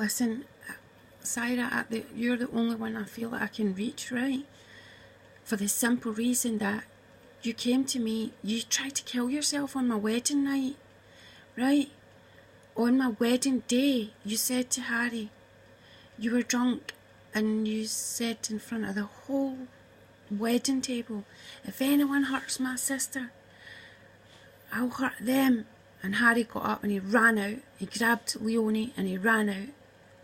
Listen, Saira, you're the only one I feel that I can reach, right? For the simple reason that you came to me, you tried to kill yourself on my wedding night, right? On my wedding day, you said to Harry, you were drunk, and you said in front of the whole wedding table, if anyone hurts my sister, I'll hurt them. And Harry got up and he ran out. He grabbed Leonie and he ran out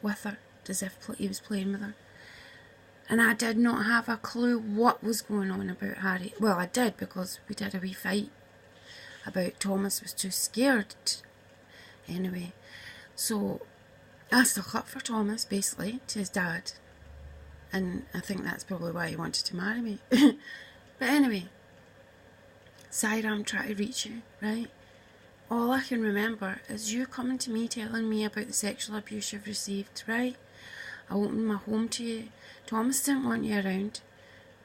with her as if he was playing with her. And I did not have a clue what was going on about Harry. Well, I did, because we did a wee fight about Thomas was too scared. Anyway, so I stuck up for Thomas, basically, to his dad. And I think that's probably why he wanted to marry me. But anyway, Saira, I'm trying to reach you, right? All I can remember is you coming to me telling me about the sexual abuse you've received, right? I opened my home to you. Thomas didn't want you around,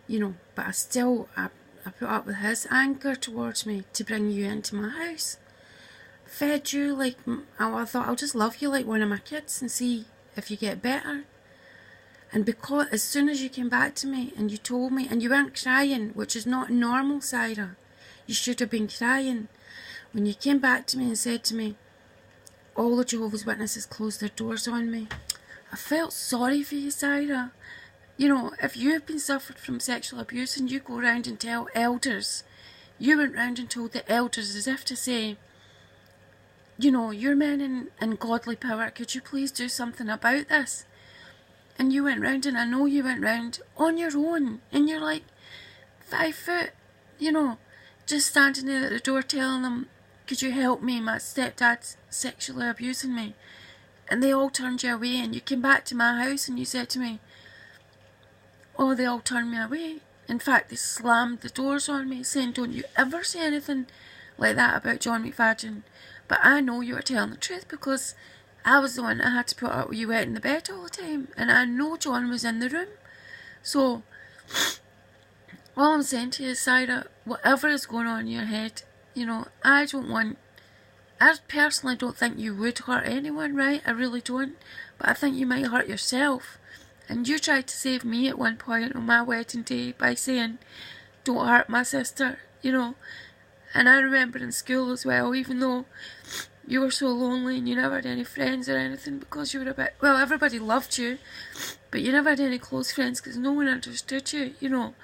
you know, but I put up with his anger towards me to bring you into my house. Fed you like, I thought I'll just love you like one of my kids and see if you get better. And because as soon as you came back to me and you told me, and you weren't crying, which is not normal, Saira, you should have been crying. When you came back to me and said to me, all the Jehovah's Witnesses closed their doors on me, I felt sorry for you, Saira. You know, if you've been suffered from sexual abuse and you go round and tell elders, you went round and told the elders as if to say, you know, you're men in godly power, could you please do something about this? And you went round, and I know you went round on your own, and you're like 5 foot, you know, just standing there at the door telling them, could you help me, my stepdad's sexually abusing me. And they all turned you away, and you came back to my house and you said to me, oh, they all turned me away. In fact, they slammed the doors on me, saying, don't you ever say anything like that about John McFadden. But I know you were telling the truth, because I was the one that had to put up with you wet in the bed all the time, and I know John was in the room. So all I'm saying to you is, Saira, whatever is going on in your head, you know, I personally don't think you would hurt anyone, right? I really don't. But I think you might hurt yourself. And you tried to save me at one point on my wedding day by saying, don't hurt my sister, you know. And I remember in school as well, even though you were so lonely and you never had any friends or anything, because you were a bit, well, everybody loved you, but you never had any close friends because no one understood you, you know.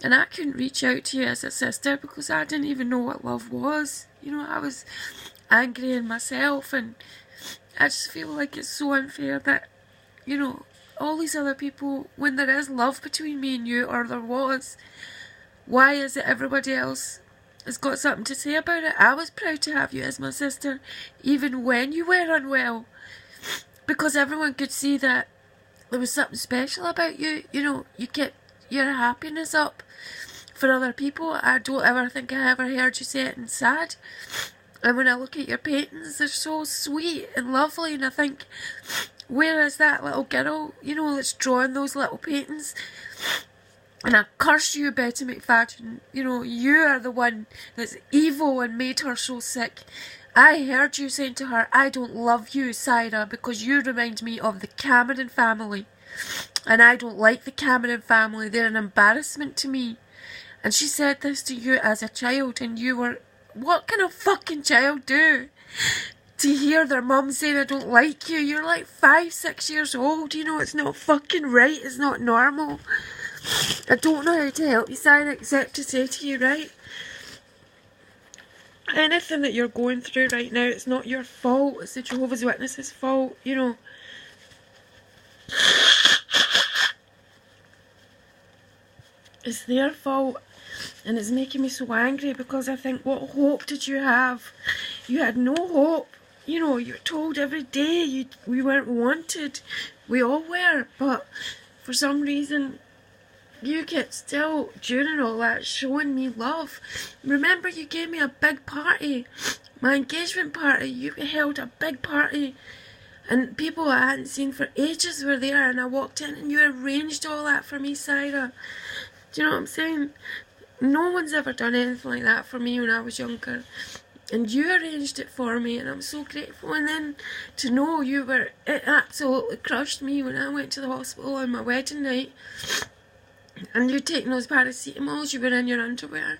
And I couldn't reach out to you as a sister because I didn't even know what love was. You know, I was angry in myself, and I just feel like it's so unfair that, you know, all these other people, when there is love between me and you, or there was, why is it everybody else has got something to say about it? I was proud to have you as my sister, even when you were unwell, because everyone could see that there was something special about you. You know, you kept your happiness up for other people. I don't ever think I ever heard you say it and sad. And when I look at your paintings, they're so sweet and lovely, and I think, where is that little girl, you know, that's drawing those little paintings? And I curse you, Betty McFadden. You know, you are the one that's evil and made her so sick. I heard you saying to her, I don't love you, Saira, because you remind me of the Cameron family. And I don't like the Cameron family. They're an embarrassment to me. And she said this to you as a child, and you were... What can a fucking child do to hear their mum saying, I don't like you? You're like 5, 6 years old, you know, it's not fucking right, it's not normal. I don't know how to help you, Saira, except to say to you, right, anything that you're going through right now, it's not your fault, it's the Jehovah's Witnesses' fault, you know. It's their fault. And it's making me so angry, because I think, what hope did you have? You had no hope. You know, you were told every day we weren't wanted. We all were. But for some reason, you kept still, during all that, showing me love. Remember, you gave me a big party. My engagement party. You held a big party. And people I hadn't seen for ages were there. And I walked in and you arranged all that for me, Saira. Do you know what I'm saying? No one's ever done anything like that for me when I was younger. And you arranged it for me, and I'm so grateful. And then to know it absolutely crushed me when I went to the hospital on my wedding night, and you'd taken those paracetamols, you were in your underwear,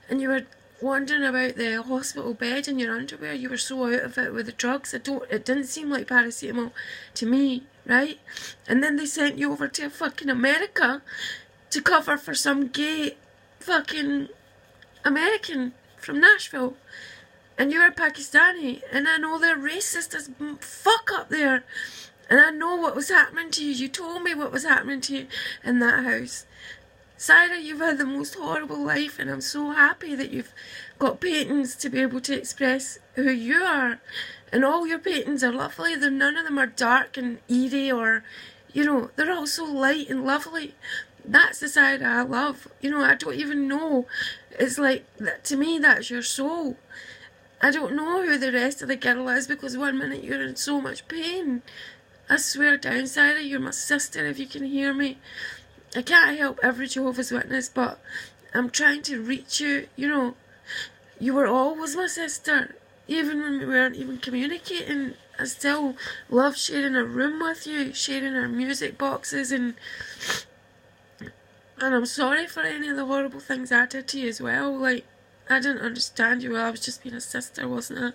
and you were wandering about the hospital bed in your underwear. You were so out of it with the drugs. It didn't seem like paracetamol to me, right? And then they sent you over to fucking America to cover for some gay fucking American from Nashville. And you're Pakistani, and I know they're racist as fuck up there. And I know what was happening to you. You told me what was happening to you in that house. Saira, you've had the most horrible life, and I'm so happy that you've got paintings to be able to express who you are. And all your paintings are lovely. None of them are dark and eerie or, they're all so light and lovely. That's the Saira I love. I don't even know. It's like, to me, that's your soul. I don't know who the rest of the girl is, because one minute you're in so much pain. I swear down, Saira, you're my sister if you can hear me. I can't help every Jehovah's Witness, but I'm trying to reach you. You were always my sister. Even when we weren't even communicating, I still love sharing a room with you, sharing our music boxes, and I'm sorry for any of the horrible things I did to you as well. Like, I didn't understand you well. I was just being a sister, wasn't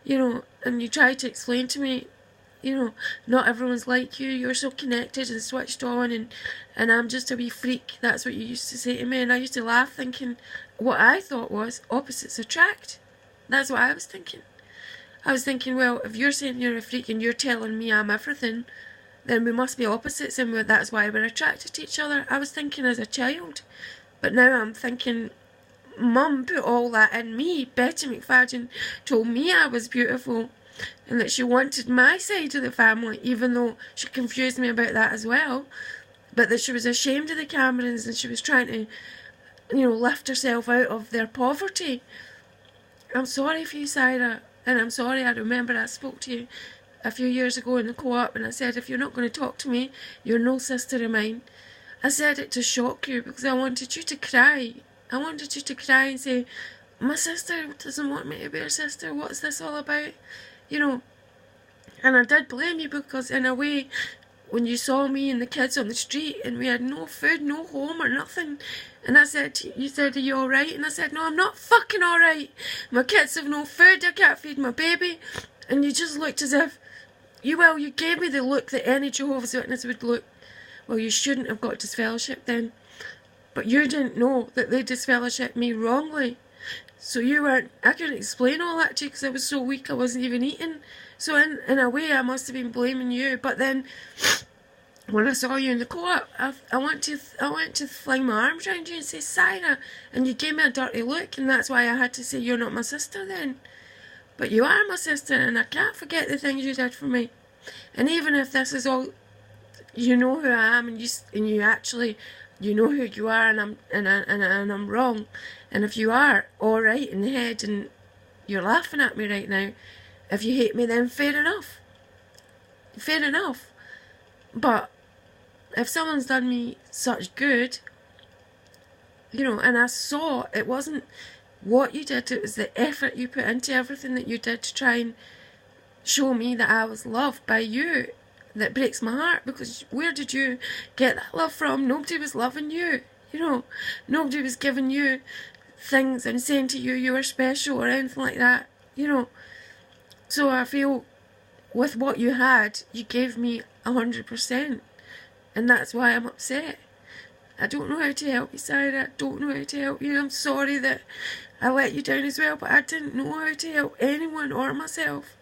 I? And you tried to explain to me, not everyone's like you. You're so connected and switched on, and I'm just a wee freak. That's what you used to say to me. And I used to laugh, thinking what I thought was opposites attract. That's what I was thinking. I was thinking, well, if you're saying you're a freak and you're telling me I'm everything, then we must be opposites, and that's why we're attracted to each other. I was thinking as a child. But now I'm thinking, Mum put all that in me. Betty McFadden told me I was beautiful and that she wanted my side of the family, even though she confused me about that as well. But that she was ashamed of the Camerons and she was trying to, lift herself out of their poverty. I'm sorry for you, Saira, and I'm sorry. I remember I spoke to you a few years ago in the co-op, and I said, if you're not going to talk to me, you're no sister of mine. I said it to shock you because I wanted you to cry. I wanted you to cry and say, my sister doesn't want me to be her sister. What's this all about? And I did blame you, because in a way, when you saw me and the kids on the street and we had no food, no home or nothing, and you said, are you alright? And I said, no, I'm not fucking alright. My kids have no food, I can't feed my baby. And you just looked as if, you gave me the look that any Jehovah's Witness would look. Well, you shouldn't have got disfellowship then. But you didn't know that they disfellowshipped me wrongly. So I couldn't explain all that to you because I was so weak I wasn't even eating. So in a way I must have been blaming you. But then when I saw you in the co-op, I went to fling my arms around you and say, Saira, and you gave me a dirty look, and that's why I had to say you're not my sister then. But you are my sister, and I can't forget the things you did for me. And even if this is all, you know who I am, and you actually, you know who you are, and I'm wrong. And if you are all right in the head and you're laughing at me right now, if you hate me, then fair enough. Fair enough. But if someone's done me such good, and I saw it wasn't what you did, it was the effort you put into everything that you did to try and show me that I was loved by you, that breaks my heart, because where did you get that love from? Nobody was loving you, nobody was giving you things and saying to you you were special or anything like that, so I feel with what you had, you gave me 100%, and that's why I'm upset. I don't know how to help you, Saira. I don't know how to help you. I'm sorry that I let you down as well, but I didn't know how to help anyone or myself.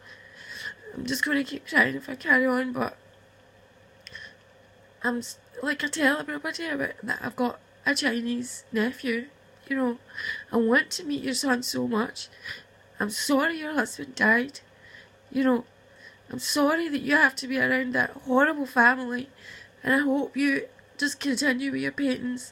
I'm just going to keep crying if I carry on, but I'm like I tell everybody about that I've got a Chinese nephew. I want to meet your son so much. I'm sorry your husband died. I'm sorry that you have to be around that horrible family, and I hope you just continue with your paintings.